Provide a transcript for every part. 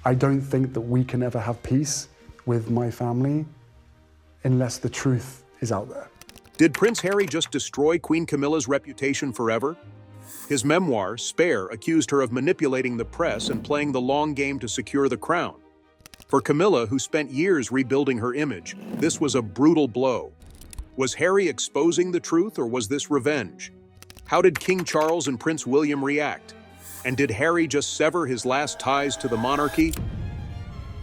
I don't think that we can ever have peace with my family unless the truth is out there. Did Prince Harry just destroy Queen Camilla's reputation forever? His memoir, Spare, accused her of manipulating the press and playing the long game to secure the crown. For Camilla, who spent years rebuilding her image, this was a brutal blow. Was Harry exposing the truth, or was this revenge? How did King Charles and Prince William react? And did Harry just sever his last ties to the monarchy?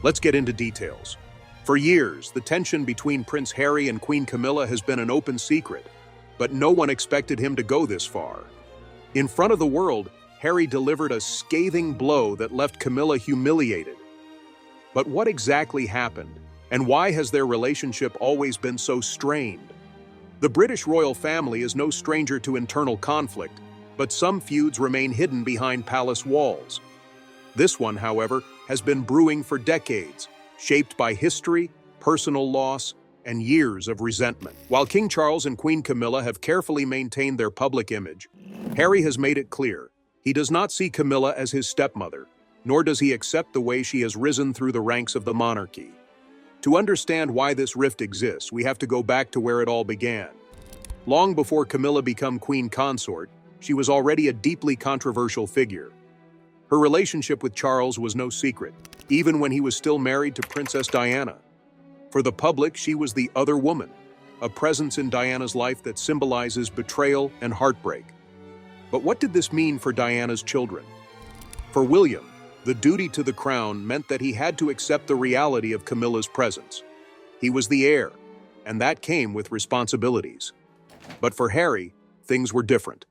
Let's get into details. For years, the tension between Prince Harry and Queen Camilla has been an open secret, but no one expected him to go this far. In front of the world, Harry delivered a scathing blow that left Camilla humiliated. But what exactly happened, and why has their relationship always been so strained? The British royal family is no stranger to internal conflict, but some feuds remain hidden behind palace walls. This one, however, has been brewing for decades, shaped by history, personal loss, and years of resentment. While King Charles and Queen Camilla have carefully maintained their public image, Harry has made it clear he does not see Camilla as his stepmother, nor does he accept the way she has risen through the ranks of the monarchy. To understand why this rift exists, we have to go back to where it all began. Long before Camilla became queen consort, she was already a deeply controversial figure. Her relationship with Charles was no secret, even when he was still married to Princess Diana. For the public, she was the other woman, a presence in Diana's life that symbolizes betrayal and heartbreak. But what did this mean for Diana's children? For William, the duty to the crown meant that he had to accept the reality of Camilla's presence. He was the heir, and that came with responsibilities. But for Harry, things were different.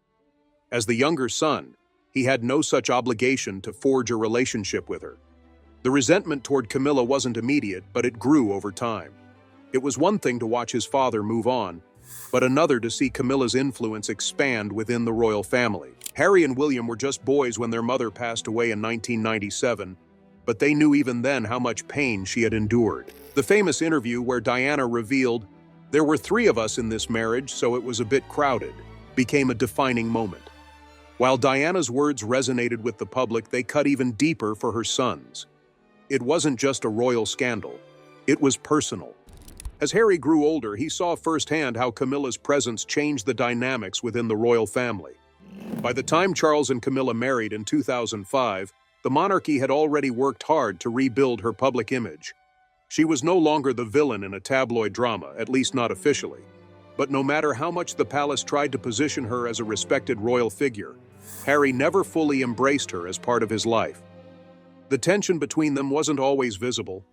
As the younger son, he had no such obligation to forge a relationship with her. The resentment toward Camilla wasn't immediate, but it grew over time. It was one thing to watch his father move on, but another to see Camilla's influence expand within the royal family. Harry and William were just boys when their mother passed away in 1997, but they knew even then how much pain she had endured. The famous interview where Diana revealed, "There were 3 of us in this marriage, so it was a bit crowded," became a defining moment. While Diana's words resonated with the public, they cut even deeper for her sons. It wasn't just a royal scandal. It was personal. As Harry grew older, he saw firsthand how Camilla's presence changed the dynamics within the royal family. By the time Charles and Camilla married in 2005, the monarchy had already worked hard to rebuild her public image. She was no longer the villain in a tabloid drama, at least not officially. But no matter how much the palace tried to position her as a respected royal figure, Harry never fully embraced her as part of his life. The tension between them wasn't always visible,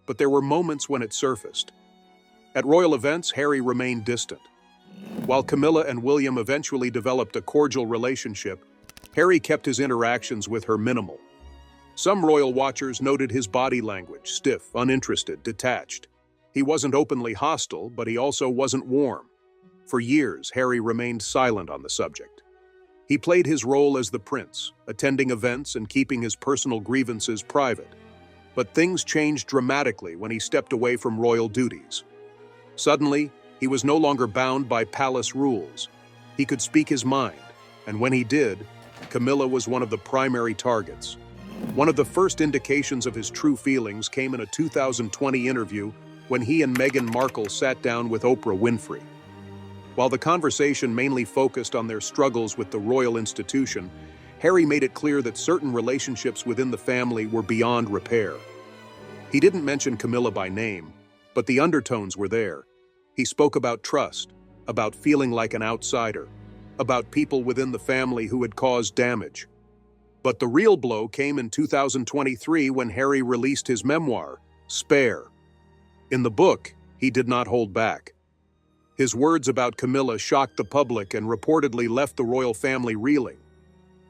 but there were moments when it surfaced. At royal events, Harry remained distant. While Camilla and William eventually developed a cordial relationship, Harry kept his interactions with her minimal. Some royal watchers noted his body language, stiff, uninterested, detached. He wasn't openly hostile, but he also wasn't warm. For years, Harry remained silent on the subject. He played his role as the prince, attending events and keeping his personal grievances private. But things changed dramatically when he stepped away from royal duties. Suddenly, he was no longer bound by palace rules. He could speak his mind, and when he did, Camilla was one of the primary targets. One of the first indications of his true feelings came in a 2020 interview when he and Meghan Markle sat down with Oprah Winfrey. While the conversation mainly focused on their struggles with the royal institution, Harry made it clear that certain relationships within the family were beyond repair. He didn't mention Camilla by name, but the undertones were there. He spoke about trust, about feeling like an outsider, about people within the family who had caused damage. But the real blow came in 2023 when Harry released his memoir, Spare. In the book, he did not hold back. His words about Camilla shocked the public and reportedly left the royal family reeling.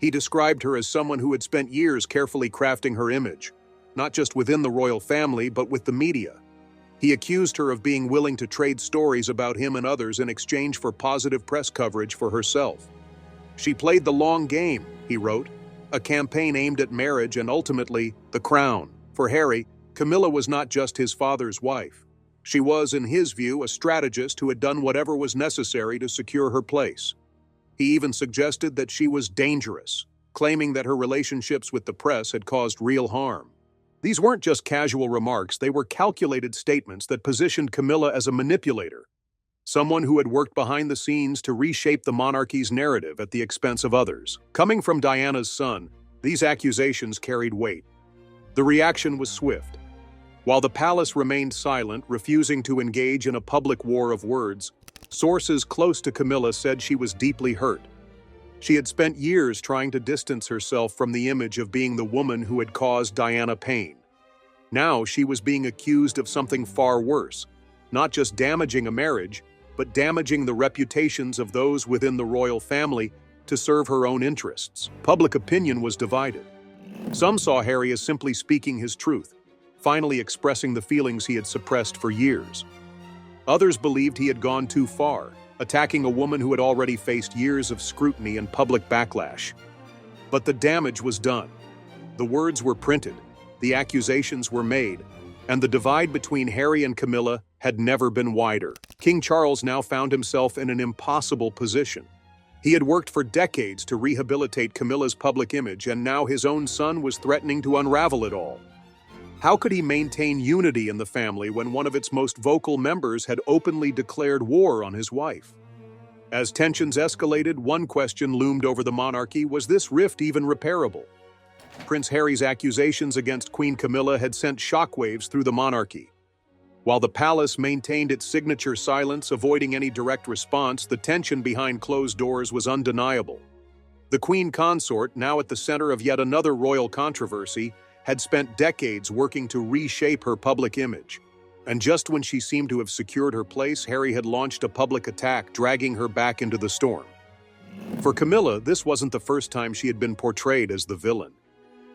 He described her as someone who had spent years carefully crafting her image, not just within the royal family, but with the media. He accused her of being willing to trade stories about him and others in exchange for positive press coverage for herself. She played the long game, he wrote, a campaign aimed at marriage and ultimately the crown. For Harry, Camilla was not just his father's wife. She was, in his view, a strategist who had done whatever was necessary to secure her place. He even suggested that she was dangerous, claiming that her relationships with the press had caused real harm. These weren't just casual remarks, they were calculated statements that positioned Camilla as a manipulator, someone who had worked behind the scenes to reshape the monarchy's narrative at the expense of others. Coming from Diana's son, these accusations carried weight. The reaction was swift. While the palace remained silent, refusing to engage in a public war of words, sources close to Camilla said she was deeply hurt. She had spent years trying to distance herself from the image of being the woman who had caused Diana pain. Now she was being accused of something far worse, not just damaging a marriage, but damaging the reputations of those within the royal family to serve her own interests. Public opinion was divided. Some saw Harry as simply speaking his truth, finally expressing the feelings he had suppressed for years. Others believed he had gone too far, attacking a woman who had already faced years of scrutiny and public backlash. But the damage was done. The words were printed, the accusations were made, and the divide between Harry and Camilla had never been wider. King Charles now found himself in an impossible position. He had worked for decades to rehabilitate Camilla's public image, and now his own son was threatening to unravel it all. How could he maintain unity in the family when one of its most vocal members had openly declared war on his wife? As tensions escalated, one question loomed over the monarchy: was this rift even repairable? Prince Harry's accusations against Queen Camilla had sent shockwaves through the monarchy. While the palace maintained its signature silence, avoiding any direct response, the tension behind closed doors was undeniable. The Queen Consort, now at the center of yet another royal controversy, had spent decades working to reshape her public image. And just when she seemed to have secured her place, Harry had launched a public attack, dragging her back into the storm. For Camilla, this wasn't the first time she had been portrayed as the villain.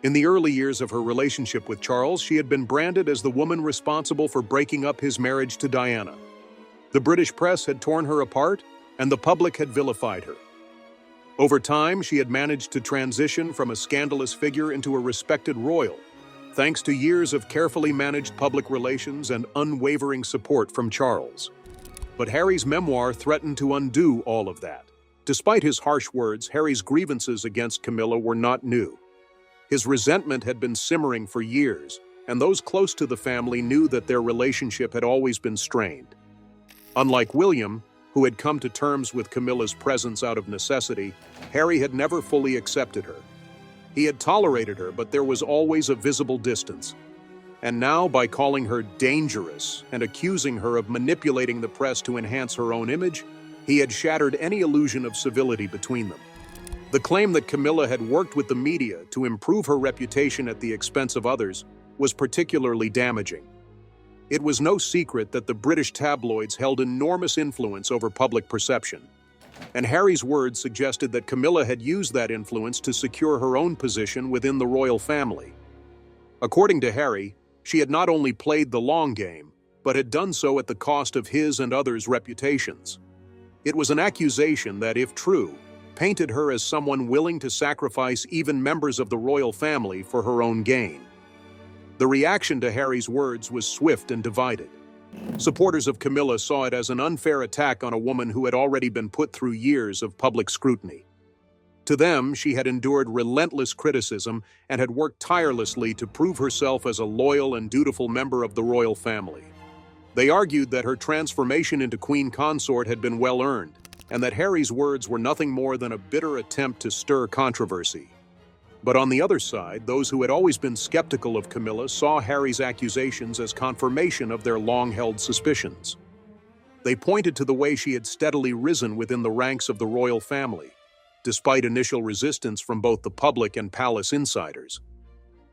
In the early years of her relationship with Charles, she had been branded as the woman responsible for breaking up his marriage to Diana. The British press had torn her apart, and the public had vilified her. Over time, she had managed to transition from a scandalous figure into a respected royal, thanks to years of carefully managed public relations and unwavering support from Charles. But Harry's memoir threatened to undo all of that. Despite his harsh words, Harry's grievances against Camilla were not new. His resentment had been simmering for years, and those close to the family knew that their relationship had always been strained. Unlike William, who had come to terms with Camilla's presence out of necessity, Harry had never fully accepted her. He had tolerated her, but there was always a visible distance. And now, by calling her dangerous and accusing her of manipulating the press to enhance her own image, he had shattered any illusion of civility between them. The claim that Camilla had worked with the media to improve her reputation at the expense of others was particularly damaging. It was no secret that the British tabloids held enormous influence over public perception, and Harry's words suggested that Camilla had used that influence to secure her own position within the royal family. According to Harry, she had not only played the long game, but had done so at the cost of his and others' reputations. It was an accusation that, if true, painted her as someone willing to sacrifice even members of the royal family for her own gain. The reaction to Harry's words was swift and divided. Supporters of Camilla saw it as an unfair attack on a woman who had already been put through years of public scrutiny. To them, she had endured relentless criticism and had worked tirelessly to prove herself as a loyal and dutiful member of the royal family. They argued that her transformation into Queen Consort had been well-earned, and that Harry's words were nothing more than a bitter attempt to stir controversy. But on the other side, those who had always been skeptical of Camilla saw Harry's accusations as confirmation of their long-held suspicions. They pointed to the way she had steadily risen within the ranks of the royal family, despite initial resistance from both the public and palace insiders.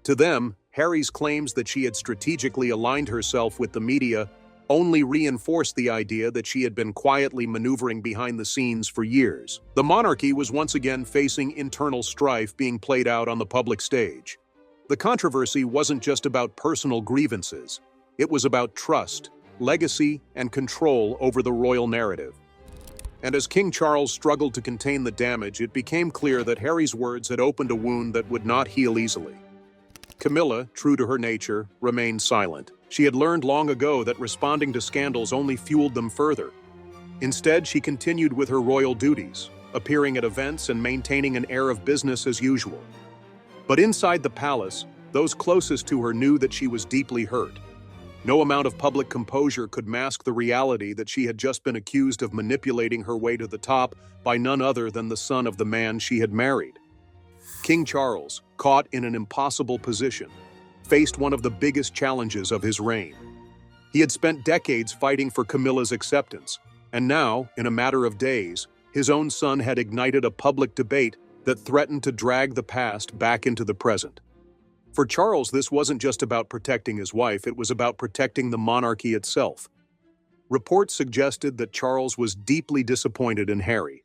To them, Harry's claims that she had strategically aligned herself with the media only reinforced the idea that she had been quietly maneuvering behind the scenes for years. The monarchy was once again facing internal strife being played out on the public stage. The controversy wasn't just about personal grievances. It was about trust, legacy, and control over the royal narrative. And as King Charles struggled to contain the damage, it became clear that Harry's words had opened a wound that would not heal easily. Camilla, true to her nature, remained silent. She had learned long ago that responding to scandals only fueled them further. Instead, she continued with her royal duties, appearing at events and maintaining an air of business as usual. But inside the palace, Those closest to her knew that she was deeply hurt. No amount of public composure could mask the reality that she had just been accused of manipulating her way to the top by none other than the son of the man she had married. King Charles, caught in an impossible position, faced one of the biggest challenges of his reign. He had spent decades fighting for Camilla's acceptance, and now, in a matter of days, his own son had ignited a public debate that threatened to drag the past back into the present. For Charles, this wasn't just about protecting his wife, it was about protecting the monarchy itself. Reports suggested that Charles was deeply disappointed in Harry.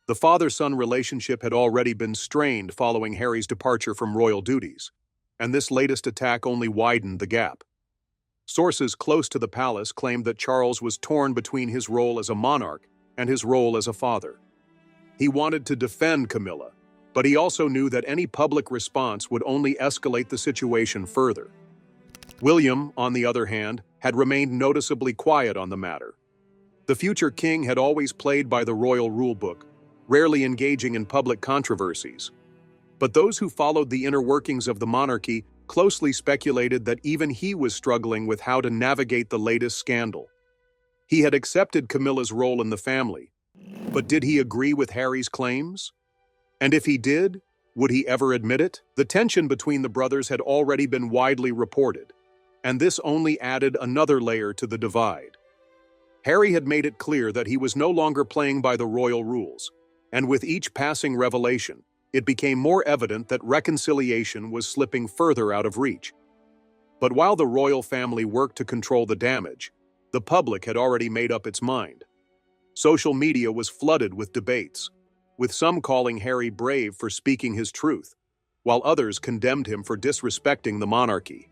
The father-son relationship had already been strained following Harry's departure from royal duties, and this latest attack only widened the gap. Sources close to the palace claimed that Charles was torn between his role as a monarch and his role as a father. He wanted to defend Camilla, but he also knew that any public response would only escalate the situation further. William, on the other hand, had remained noticeably quiet on the matter. The future king had always played by the royal rulebook, rarely engaging in public controversies. But those who followed the inner workings of the monarchy closely speculated that even he was struggling with how to navigate the latest scandal. He had accepted Camilla's role in the family, but did he agree with Harry's claims? And if he did, would he ever admit it? The tension between the brothers had already been widely reported, and this only added another layer to the divide. Harry had made it clear that he was no longer playing by the royal rules, and with each passing revelation, it became more evident that reconciliation was slipping further out of reach. But while the royal family worked to control the damage, the public had already made up its mind. Social media was flooded with debates, with some calling Harry brave for speaking his truth, while others condemned him for disrespecting the monarchy.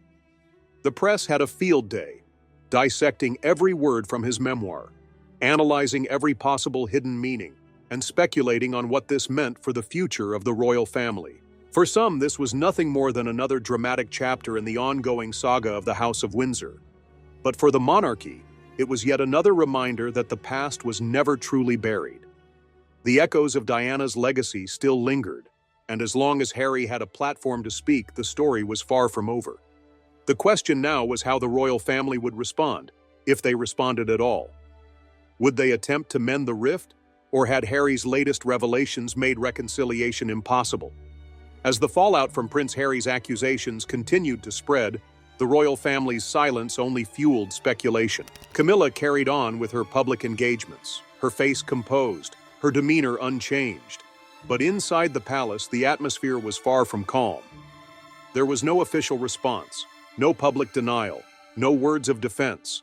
The press had a field day, dissecting every word from his memoir, analyzing every possible hidden meaning, and speculating on what this meant for the future of the royal family. For some, this was nothing more than another dramatic chapter in the ongoing saga of the House of Windsor. But for the monarchy, it was yet another reminder that the past was never truly buried. The echoes of Diana's legacy still lingered, and as long as Harry had a platform to speak, the story was far from over. The question now was how the royal family would respond, if they responded at all. Would they attempt to mend the rift, or had Harry's latest revelations made reconciliation impossible? As the fallout from Prince Harry's accusations continued to spread, the royal family's silence only fueled speculation. Camilla carried on with her public engagements, her face composed, her demeanor unchanged. But inside the palace, the atmosphere was far from calm. There was no official response, no public denial, no words of defense.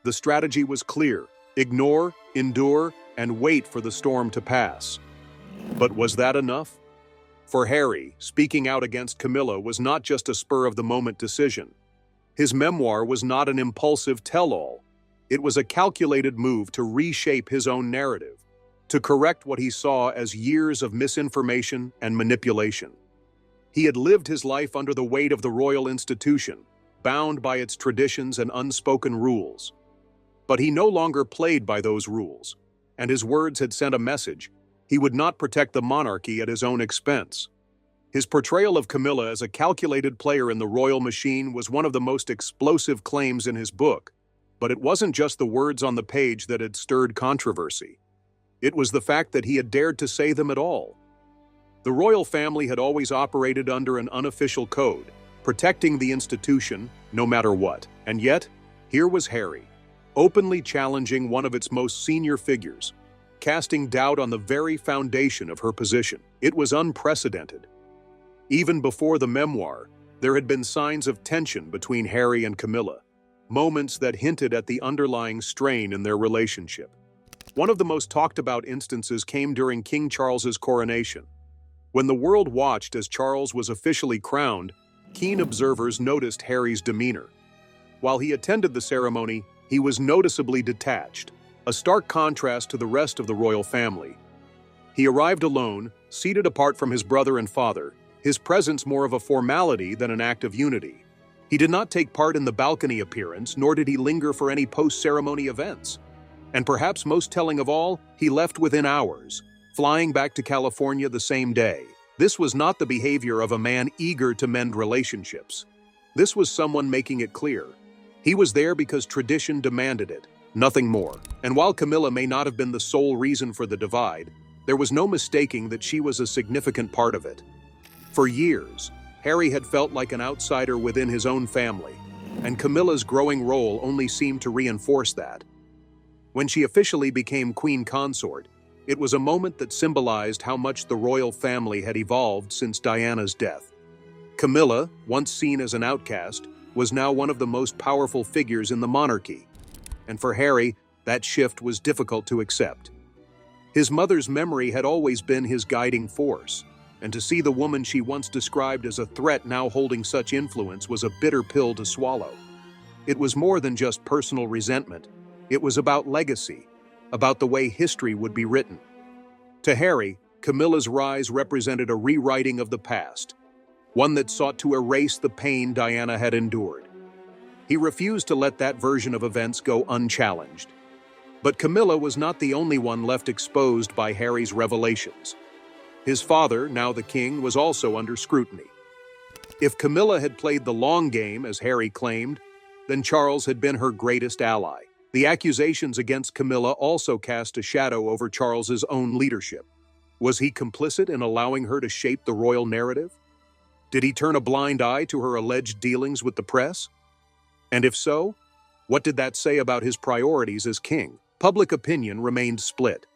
The strategy was clear: ignore, endure, and wait for the storm to pass. But was that enough? For Harry, speaking out against Camilla was not just a spur-of-the-moment decision. His memoir was not an impulsive tell-all. It was a calculated move to reshape his own narrative, to correct what he saw as years of misinformation and manipulation. He had lived his life under the weight of the royal institution, bound by its traditions and unspoken rules. But he no longer played by those rules, and his words had sent a message: he would not protect the monarchy at his own expense. His portrayal of Camilla as a calculated player in the royal machine was one of the most explosive claims in his book, but it wasn't just the words on the page that had stirred controversy. It was the fact that he had dared to say them at all. The royal family had always operated under an unofficial code, protecting the institution no matter what. And yet, here was Harry, openly challenging one of its most senior figures, casting doubt on the very foundation of her position. It was unprecedented. Even before the memoir, there had been signs of tension between Harry and Camilla, moments that hinted at the underlying strain in their relationship. One of the most talked about instances came during King Charles's coronation. When the world watched as Charles was officially crowned, keen observers noticed Harry's demeanor. While he attended the ceremony, he was noticeably detached, a stark contrast to the rest of the royal family. He arrived alone, seated apart from his brother and father, his presence more of a formality than an act of unity. He did not take part in the balcony appearance, nor did he linger for any post-ceremony events. And perhaps most telling of all, he left within hours, flying back to California the same day. This was not the behavior of a man eager to mend relationships. This was someone making it clear. He was there because tradition demanded it, nothing more. And while Camilla may not have been the sole reason for the divide, there was no mistaking that she was a significant part of it. For years, Harry had felt like an outsider within his own family, and Camilla's growing role only seemed to reinforce that. When she officially became Queen Consort, it was a moment that symbolized how much the royal family had evolved since Diana's death. Camilla, once seen as an outcast, was now one of the most powerful figures in the monarchy, and for Harry, that shift was difficult to accept. His mother's memory had always been his guiding force, and to see the woman she once described as a threat now holding such influence was a bitter pill to swallow. It was more than just personal resentment. It was about legacy, about the way history would be written. To Harry, Camilla's rise represented a rewriting of the past, one that sought to erase the pain Diana had endured. He refused to let that version of events go unchallenged. But Camilla was not the only one left exposed by Harry's revelations. His father, now the king, was also under scrutiny. If Camilla had played the long game, as Harry claimed, then Charles had been her greatest ally. The accusations against Camilla also cast a shadow over Charles's own leadership. Was he complicit in allowing her to shape the royal narrative? Did he turn a blind eye to her alleged dealings with the press? And if so, what did that say about his priorities as king? Public opinion remained split.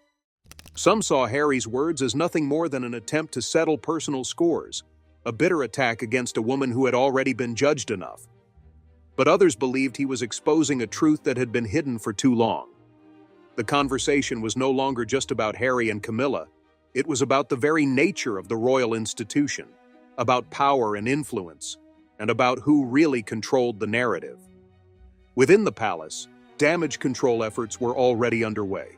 Some saw Harry's words as nothing more than an attempt to settle personal scores, a bitter attack against a woman who had already been judged enough. But others believed he was exposing a truth that had been hidden for too long. The conversation was no longer just about Harry and Camilla. It was about the very nature of the royal institution, about power and influence, and about who really controlled the narrative. Within the palace, damage control efforts were already underway.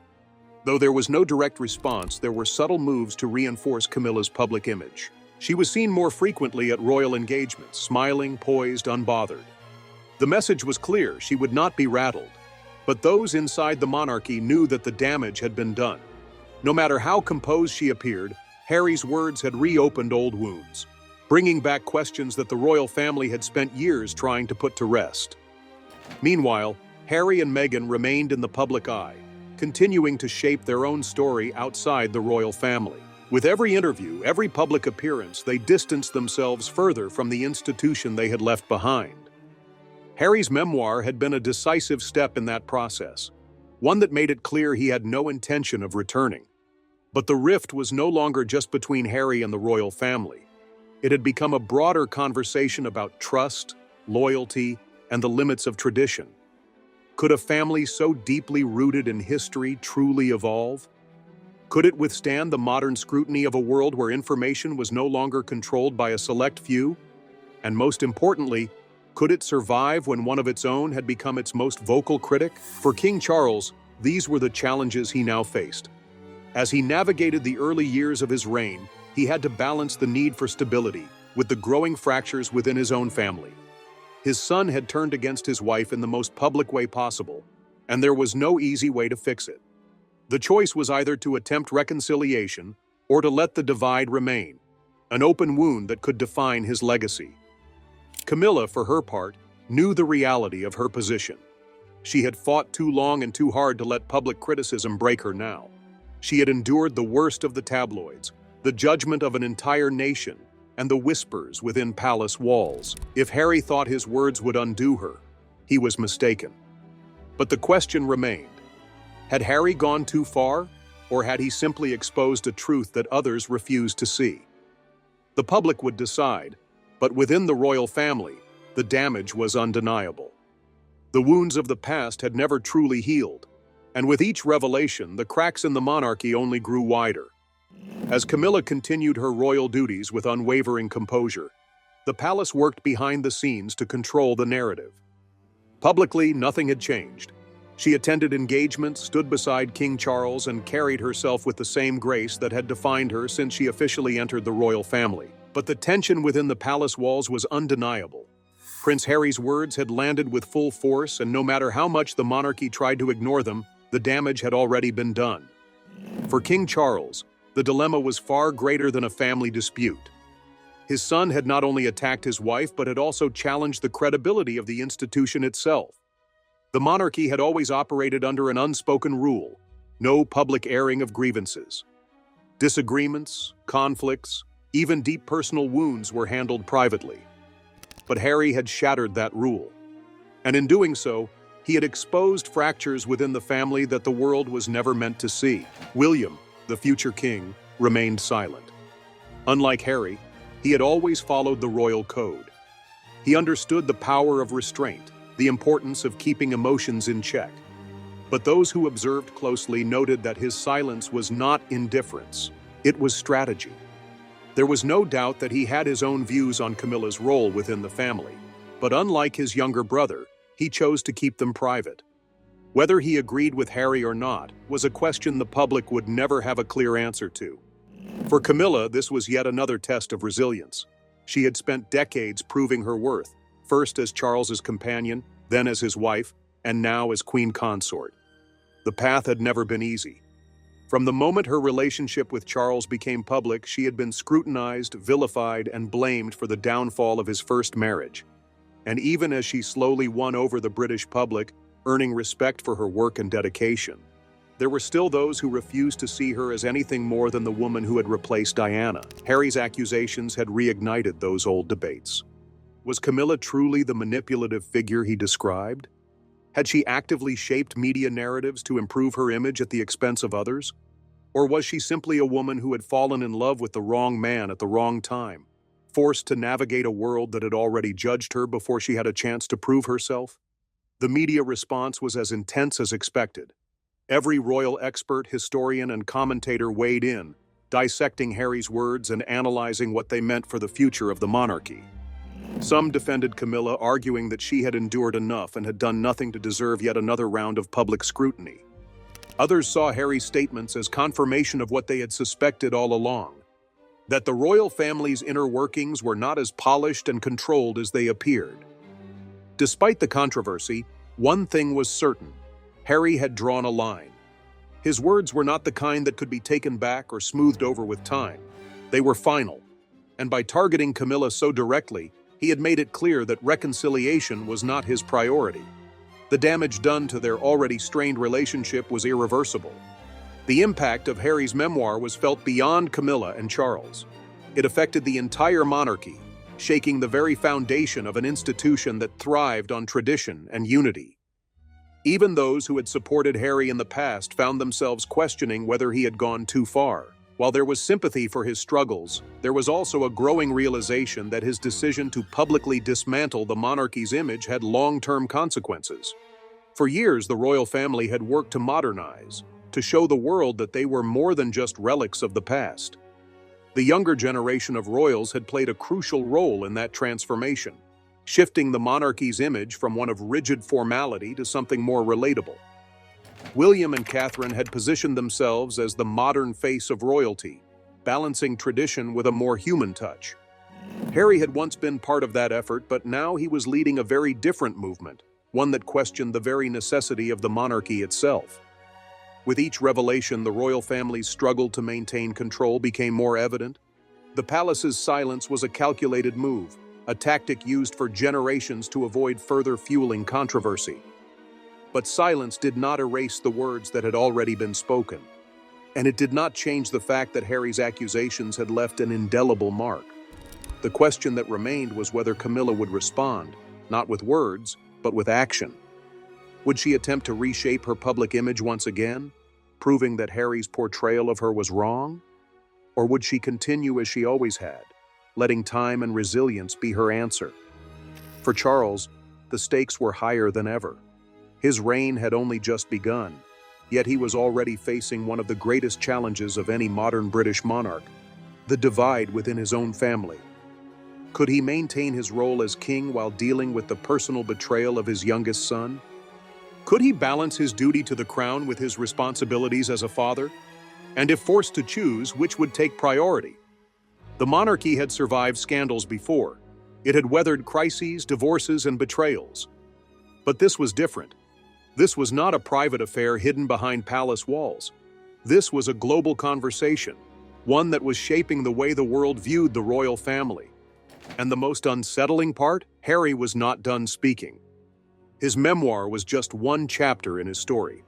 Though there was no direct response, there were subtle moves to reinforce Camilla's public image. She was seen more frequently at royal engagements, smiling, poised, unbothered. The message was clear: she would not be rattled. But those inside the monarchy knew that the damage had been done. No matter how composed she appeared, Harry's words had reopened old wounds, bringing back questions that the royal family had spent years trying to put to rest. Meanwhile, Harry and Meghan remained in the public eye, continuing to shape their own story outside the royal family. With every interview, every public appearance, they distanced themselves further from the institution they had left behind. Harry's memoir had been a decisive step in that process, one that made it clear he had no intention of returning. But the rift was no longer just between Harry and the royal family. It had become a broader conversation about trust, loyalty, and the limits of tradition. Could a family so deeply rooted in history truly evolve? Could it withstand the modern scrutiny of a world where information was no longer controlled by a select few? And most importantly, could it survive when one of its own had become its most vocal critic? For King Charles, these were the challenges he now faced. As he navigated the early years of his reign, he had to balance the need for stability with the growing fractures within his own family. His son had turned against his wife in the most public way possible, and there was no easy way to fix it. The choice was either to attempt reconciliation or to let the divide remain, an open wound that could define his legacy. Camilla, for her part, knew the reality of her position. She had fought too long and too hard to let public criticism break her now. She had endured the worst of the tabloids, the judgment of an entire nation, and the whispers within palace walls. If Harry thought his words would undo her, he was mistaken. But the question remained: had Harry gone too far, or had he simply exposed a truth that others refused to see? The public would decide, but within the royal family, the damage was undeniable. The wounds of the past had never truly healed, and with each revelation, the cracks in the monarchy only grew wider. As Camilla continued her royal duties with unwavering composure, the palace worked behind the scenes to control the narrative. Publicly, nothing had changed. She attended engagements, stood beside King Charles, and carried herself with the same grace that had defined her since she officially entered the royal family. But the tension within the palace walls was undeniable. Prince Harry's words had landed with full force, and no matter how much the monarchy tried to ignore them, the damage had already been done. For King Charles, The dilemma was far greater than a family dispute. His son had not only attacked his wife, but had also challenged the credibility of the institution itself. The monarchy had always operated under an unspoken rule: no public airing of grievances. Disagreements, conflicts, even deep personal wounds were handled privately. But Harry had shattered that rule. And in doing so, he had exposed fractures within the family that the world was never meant to see. William, the future king, remained silent. Unlike Harry, he had always followed the royal code. He understood the power of restraint, the importance of keeping emotions in check. But those who observed closely noted that his silence was not indifference, it was strategy. There was no doubt that he had his own views on Camilla's role within the family, but unlike his younger brother, he chose to keep them private. Whether he agreed with Harry or not was a question the public would never have a clear answer to. For Camilla, this was yet another test of resilience. She had spent decades proving her worth, first as Charles's companion, then as his wife, and now as queen consort. The path had never been easy. From the moment her relationship with Charles became public, she had been scrutinized, vilified, and blamed for the downfall of his first marriage. And even as she slowly won over the British public, earning respect for her work and dedication, there were still those who refused to see her as anything more than the woman who had replaced Diana. Harry's accusations had reignited those old debates. Was Camilla truly the manipulative figure he described? Had she actively shaped media narratives to improve her image at the expense of others? Or was she simply a woman who had fallen in love with the wrong man at the wrong time, forced to navigate a world that had already judged her before she had a chance to prove herself? The media response was as intense as expected. Every royal expert, historian, and commentator weighed in, dissecting Harry's words and analyzing what they meant for the future of the monarchy. Some defended Camilla, arguing that she had endured enough and had done nothing to deserve yet another round of public scrutiny. Others saw Harry's statements as confirmation of what they had suspected all along, that the royal family's inner workings were not as polished and controlled as they appeared. Despite the controversy, one thing was certain: Harry had drawn a line. His words were not the kind that could be taken back or smoothed over with time. They were final. And by targeting Camilla so directly, he had made it clear that reconciliation was not his priority. The damage done to their already strained relationship was irreversible. The impact of Harry's memoir was felt beyond Camilla and Charles. It affected the entire monarchy, shaking the very foundation of an institution that thrived on tradition and unity. Even those who had supported Harry in the past found themselves questioning whether he had gone too far. While there was sympathy for his struggles, there was also a growing realization that his decision to publicly dismantle the monarchy's image had long-term consequences. For years, the royal family had worked to modernize, to show the world that they were more than just relics of the past. The younger generation of royals had played a crucial role in that transformation, shifting the monarchy's image from one of rigid formality to something more relatable. William and Catherine had positioned themselves as the modern face of royalty, balancing tradition with a more human touch. Harry had once been part of that effort, but now he was leading a very different movement, one that questioned the very necessity of the monarchy itself. With each revelation, the royal family's struggle to maintain control became more evident. The palace's silence was a calculated move, a tactic used for generations to avoid further fueling controversy. But silence did not erase the words that had already been spoken. And it did not change the fact that Harry's accusations had left an indelible mark. The question that remained was whether Camilla would respond, not with words, but with action. Would she attempt to reshape her public image once again, proving that Harry's portrayal of her was wrong? Or would she continue as she always had, letting time and resilience be her answer? For Charles, the stakes were higher than ever. His reign had only just begun, yet he was already facing one of the greatest challenges of any modern British monarch: the divide within his own family. Could he maintain his role as king while dealing with the personal betrayal of his youngest son? Could he balance his duty to the crown with his responsibilities as a father? And if forced to choose, which would take priority? The monarchy had survived scandals before. It had weathered crises, divorces, and betrayals. But this was different. This was not a private affair hidden behind palace walls. This was a global conversation, one that was shaping the way the world viewed the royal family. And the most unsettling part, Harry was not done speaking. His memoir was just one chapter in his story.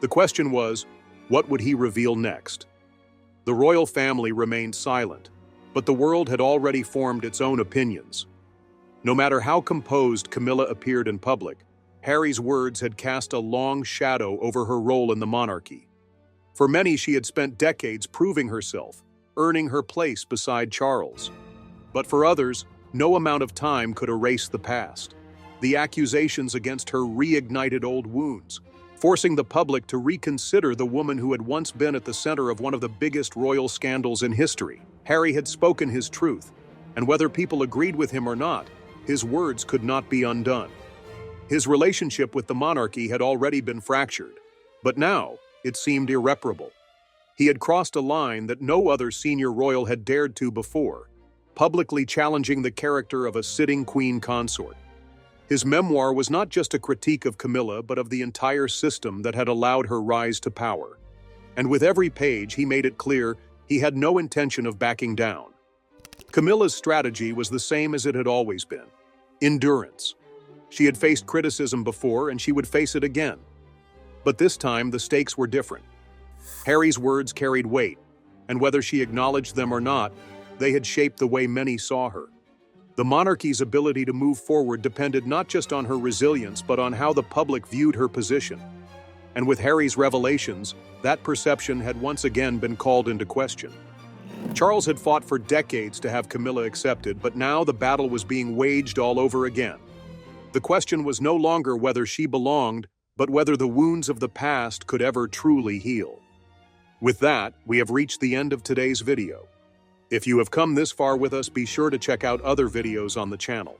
The question was, what would he reveal next? The royal family remained silent, but the world had already formed its own opinions. No matter how composed Camilla appeared in public, Harry's words had cast a long shadow over her role in the monarchy. For many, she had spent decades proving herself, earning her place beside Charles. But for others, no amount of time could erase the past. The accusations against her reignited old wounds, forcing the public to reconsider the woman who had once been at the center of one of the biggest royal scandals in history. Harry had spoken his truth, and whether people agreed with him or not, his words could not be undone. His relationship with the monarchy had already been fractured, but now it seemed irreparable. He had crossed a line that no other senior royal had dared to before, publicly challenging the character of a sitting queen consort. His memoir was not just a critique of Camilla, but of the entire system that had allowed her rise to power. And with every page, he made it clear he had no intention of backing down. Camilla's strategy was the same as it had always been: endurance. She had faced criticism before, and she would face it again. But this time, the stakes were different. Harry's words carried weight, and whether she acknowledged them or not, they had shaped the way many saw her. The monarchy's ability to move forward depended not just on her resilience, but on how the public viewed her position. And with Harry's revelations, that perception had once again been called into question. Charles had fought for decades to have Camilla accepted, but now the battle was being waged all over again. The question was no longer whether she belonged, but whether the wounds of the past could ever truly heal. With that, we have reached the end of today's video. If you have come this far with us, be sure to check out other videos on the channel.